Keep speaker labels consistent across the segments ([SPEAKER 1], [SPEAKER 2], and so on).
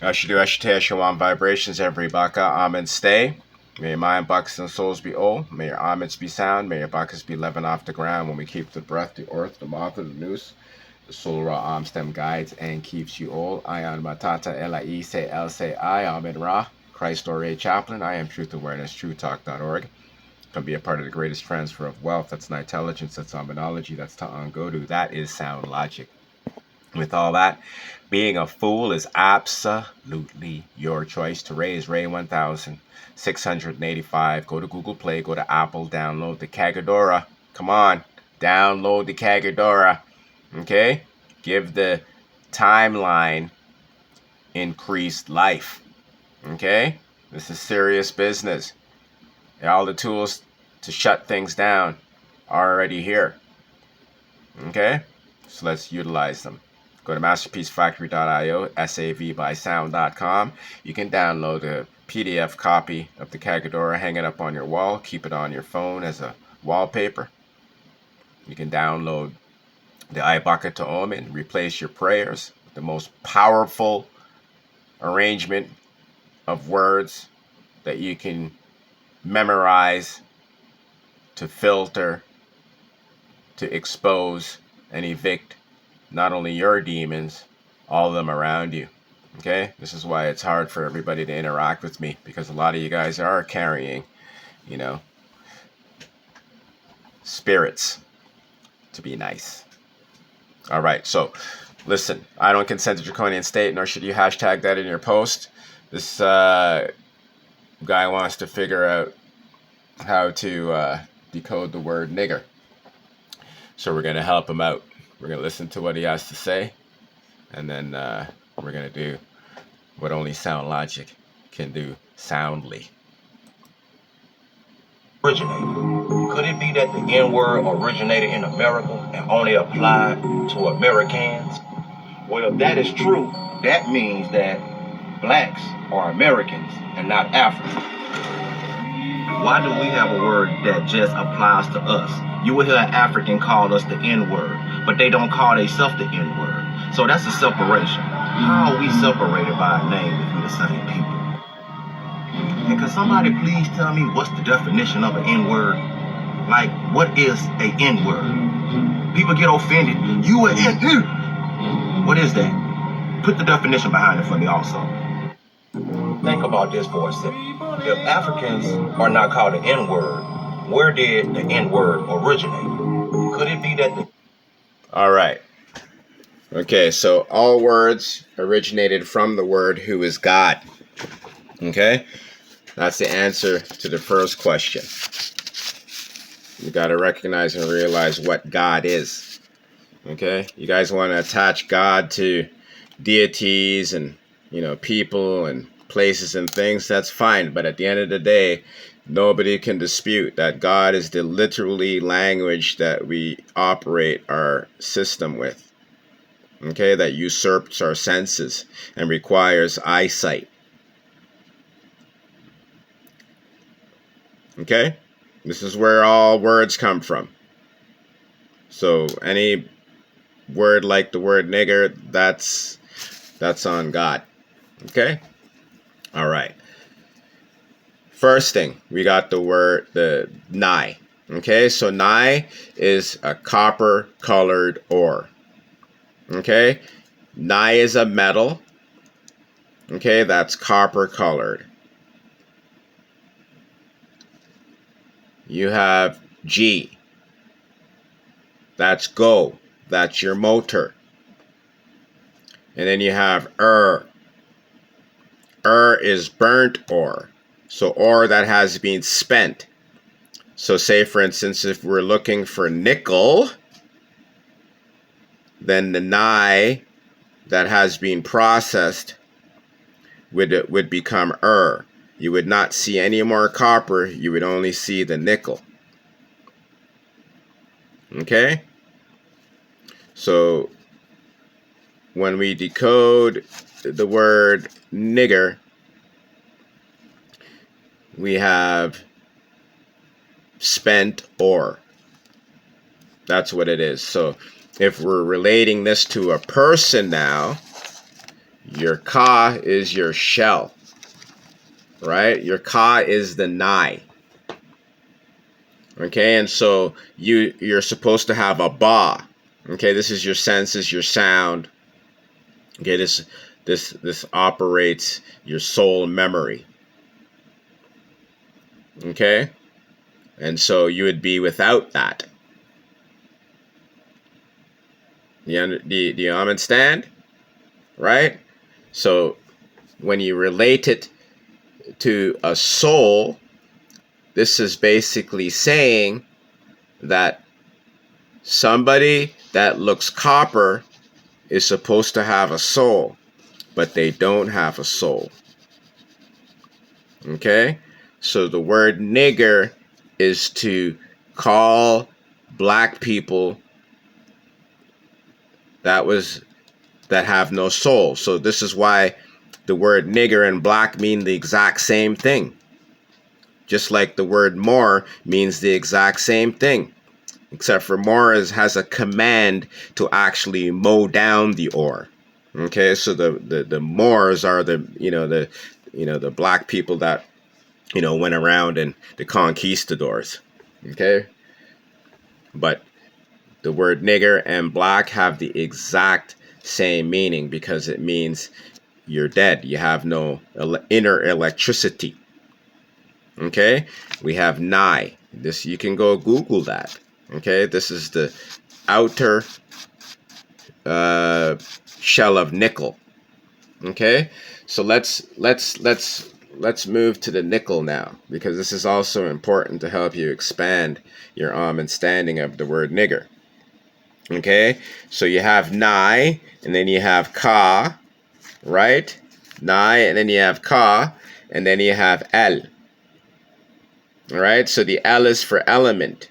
[SPEAKER 1] Ashidu Ashite Shawan vibrations, every baka amen stay. May your mind, bucks, and souls be old. May your amens be sound. May your buckets be living off the ground when we keep the breath, the earth, the mouth, and the noose. The soul raw arm stem guides and keeps you all. I am Matata Elai say El say I Amen Ra. Christ or Chaplain. I am Truth Awareness, TrueTalk.org. Can be a part of the greatest transfer of wealth. That's not intelligence, that's Amenology, that's Ta'angodu. That is sound logic. With all that, being a fool is absolutely your choice. To raise Ray 1685. Go to Google Play, go to Apple, download the Kagadora. Come on, download the Kagadora. Okay? Give the timeline increased life. Okay? This is serious business. All the tools to shut things down are already here. Okay? So let's utilize them. Go to masterpiecefactory.io, savbysound.com. You can download a PDF copy of the Kagadora, hang it up on your wall, keep it on your phone as a wallpaper. You can download the Ibaka to Omen, replace your prayers with the most powerful arrangement of words that you can memorize, to filter, to expose and evict not only your demons, all of them around you. Okay? This is why it's hard for everybody to interact with me, because a lot of you guys are carrying, spirits, to be nice. All right, so listen, I don't consent to draconian state, nor should you hashtag that in your post. This guy wants to figure out how to decode the word nigger. So we're going to help him out. We're going to listen to what he has to say, and then we're going to do what only sound logic can do soundly.
[SPEAKER 2] Originated. Could it be that the N-word originated in America and only applied to Americans? Well, if that is true, that means that blacks are Americans and not Africans. Why do we have a word that just applies to us? You will hear an African call us the N-word, but they don't call themselves the N-word. So that's a separation. How are we separated by a name if we're the same people? And can somebody please tell me what's the definition of an N-word? Like, what is a N-word? People get offended. You an N-word. What is that? Put the definition behind it for me also. Think about this for a second. If Africans are not called the N-word, where did the N-word originate? Could it be that the...
[SPEAKER 1] All right. Okay, so all words originated from the word who is God. Okay? That's the answer to the first question. You got to recognize and realize what God is. Okay? You guys want to attach God to deities and, people and places and things, that's fine. But at the end of the day, nobody can dispute that God is the literally language that we operate our system with. Okay? That usurps our senses and requires eyesight. Okay? This is where all words come from. So any word like the word nigger, that's on God. Okay? All right. First thing, we got the Ni. Okay? So Ni is a copper colored ore. Okay? Ni is a metal. Okay? That's copper colored. You have G. That's go. That's your motor. And then you have is burnt ore. So ore that has been spent. So say, for instance, if we're looking for nickel, then the Ni that has been processed would become You would not see any more copper. You would only see the nickel. Okay? So when we decode the word nigger, we have spent ore. That's what it is. So if we're relating this to a person now, Your ka is your shell, right? Your ka is the nai. Okay, and so you're supposed to have a ba. Okay, this is your senses, your sound. Okay, this operates your soul memory. Okay, and so you would be without that. Do you understand? Right? So when you relate it to a soul, this is basically saying that somebody that looks copper is supposed to have a soul, but they don't have a soul. Okay? So the word nigger is to call black people that have no soul. So this is why the word nigger and black mean the exact same thing. Just like the word more means the exact same thing. Except for more has a command to actually mow down the ore. Okay, so the Moors are the black people that went around and the conquistadors. Okay, but the word nigger and black have the exact same meaning because it means you're dead. You have no inner electricity. Okay, we have nai. This you can go Google that. Okay, this is the outer shell of nickel. Okay, so let's move to the nickel now, because this is also important to help you expand your understanding of the word nigger. Okay, so you have nai, and then you have ka, right? Nai, and then you have ka, and then you have el. All right, so the L is for element,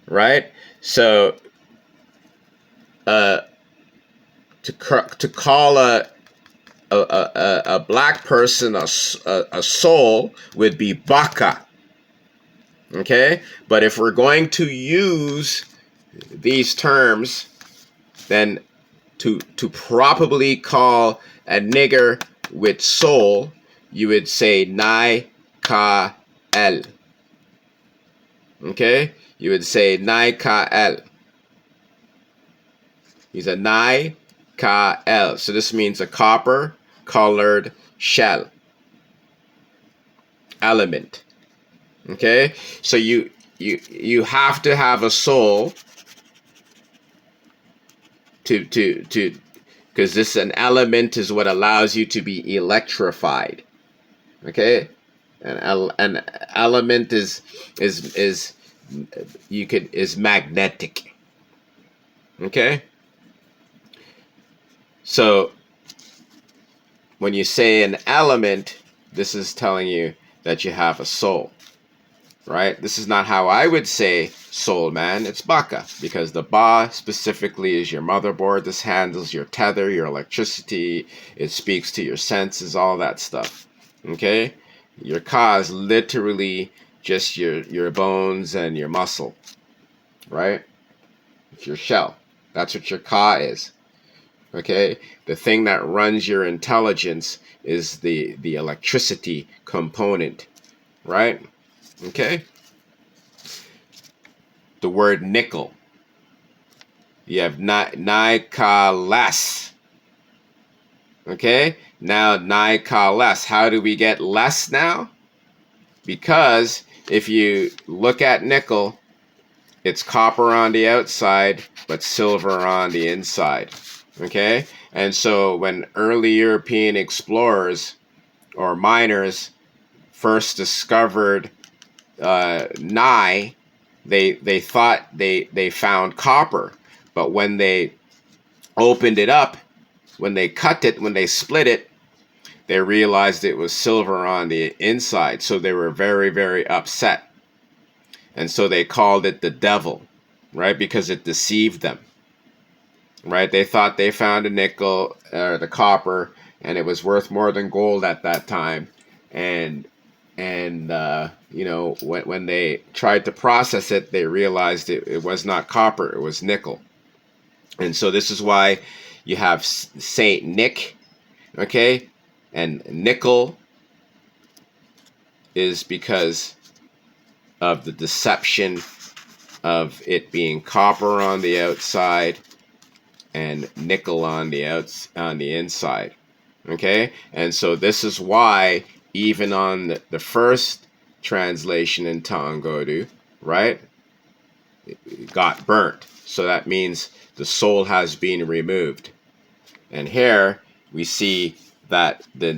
[SPEAKER 1] right? So to call a black person a soul would be baka. Okay, but if we're going to use these terms, then to properly call a nigger with soul, you would say nai ka el. Okay, you would say nai ka el. He's a nai ka el. So this means a copper colored shell element. Okay, so you have to have a soul to because this an element is what allows you to be electrified. Okay, an element is magnetic. Okay, so when you say an element, this is telling you that you have a soul. Right? This is not how I would say soul man. It's baka, because the ba specifically is your motherboard. This handles your tether, your electricity. It speaks to your senses, all that stuff. Okay? Your ka is literally just your bones and your muscle. Right? It's your shell. That's what your ka is. Okay? The thing that runs your intelligence is the electricity component. Right? Okay? The word nickel. You have nai ka less. Okay? Now nai ka less. How do we get less now? Because if you look at nickel, it's copper on the outside, but silver on the inside. Okay? And so when early European explorers or miners first discovered nai, they thought they found copper, but when they opened it up, when they cut it, when they split it, they realized it was silver on the inside. So they were very, very upset, and so they called it the devil, right? Because it deceived them, right? They thought they found a nickel or the copper, and it was worth more than gold at that time, and when they tried to process it, they realized it was not copper, it was nickel. And so this is why you have Saint Nick, okay, and nickel is because of the deception of it being copper on the outside and nickel on the inside. Okay, and so this is why even on the first translation in Tangodu, right, it got burnt. So that means the soul has been removed. And here we see that the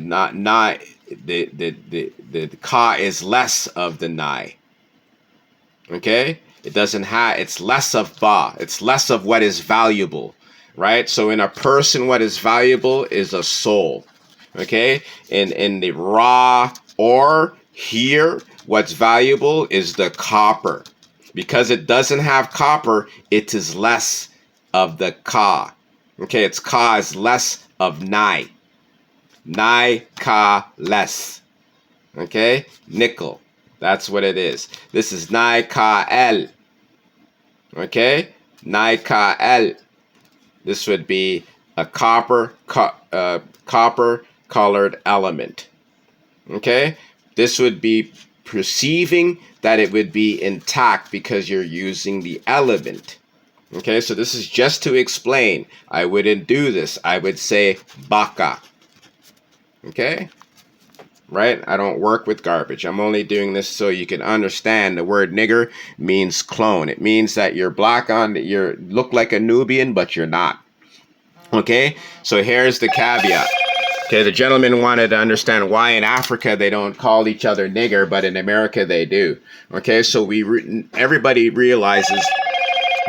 [SPEAKER 1] ka is less of the nai. Okay, it doesn't have. It's less of ba. It's less of what is valuable, right? So in a person, what is valuable is a soul. Okay, in the raw ore here, what's valuable is the copper. Because it doesn't have copper, it is less of the ka. Okay, its ka is less of nai. Nai ka less. Okay, nickel. That's what it is. This is nai ka el. Okay, nai ka el. This would be a copper colored element. Okay, this would be perceiving that it would be intact because you're using the element. Okay, so this is just to explain. I wouldn't do this. I would say baka. Okay, right? I don't work with garbage. I'm only doing this so you can understand the word nigger means clone. It means that you're black on, you look like a Nubian, but you're not. Okay, so here's the caveat. Okay, the gentleman wanted to understand why in Africa they don't call each other nigger, but in America they do. Okay, so everybody realizes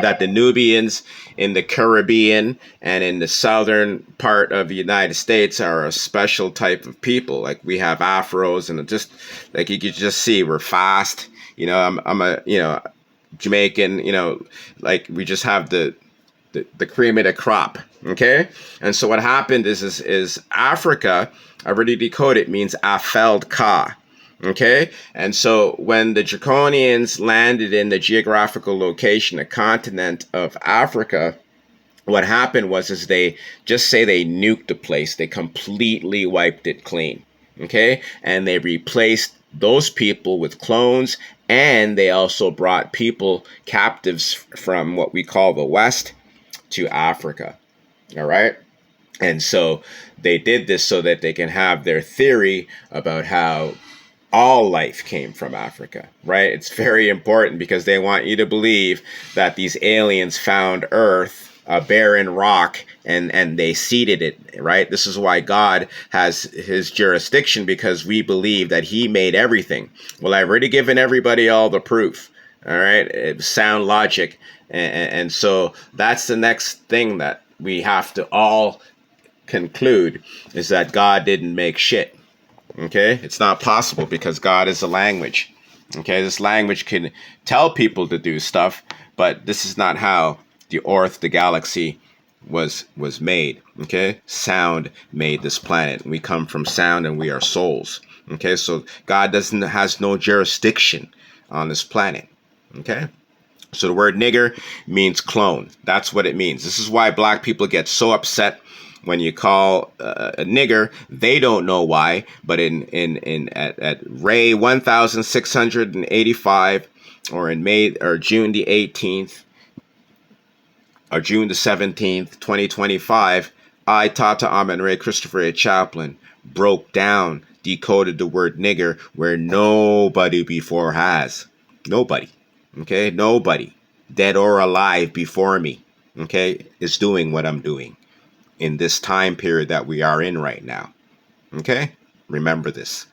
[SPEAKER 1] that the Nubians in the Caribbean and in the southern part of the United States are a special type of people. Like we have afros, and just like you could just see, we're fast. You know, I'm a Jamaican. Like we just have the cream of the crop. Okay, and so what happened is Africa, I already decoded, means afeld ka. Okay, and so when the Draconians landed in the geographical location, the continent of Africa, what happened was they just say they nuked the place. They completely wiped it clean. Okay, and they replaced those people with clones, and they also brought people captives from what we call the West to Africa. All right. And so they did this so that they can have their theory about how all life came from Africa, right? It's very important because they want you to believe that these aliens found Earth, a barren rock, and they seeded it, right? This is why God has his jurisdiction, because we believe that he made everything. Well, I've already given everybody all the proof, all right? It's sound logic. And so that's the next thing that we have to all conclude, is that God didn't make shit. Okay, it's not possible because God is a language. Okay, this language can tell people to do stuff, but this is not how the galaxy was made. Okay, sound made this planet. We come from sound, and we are souls. Okay, so God has no jurisdiction on this planet. Okay. So the word nigger means clone. That's what it means. This is why black people get so upset when you call a nigger. They don't know why, but at Ray 1685, or in May or June the 18th or June the 17th, 2025, I, Tata Amen Ray Christopher A. Chaplin, broke down, decoded the word nigger where nobody before has. Nobody. Okay, nobody, dead or alive before me, okay, is doing what I'm doing in this time period that we are in right now. Okay, remember this.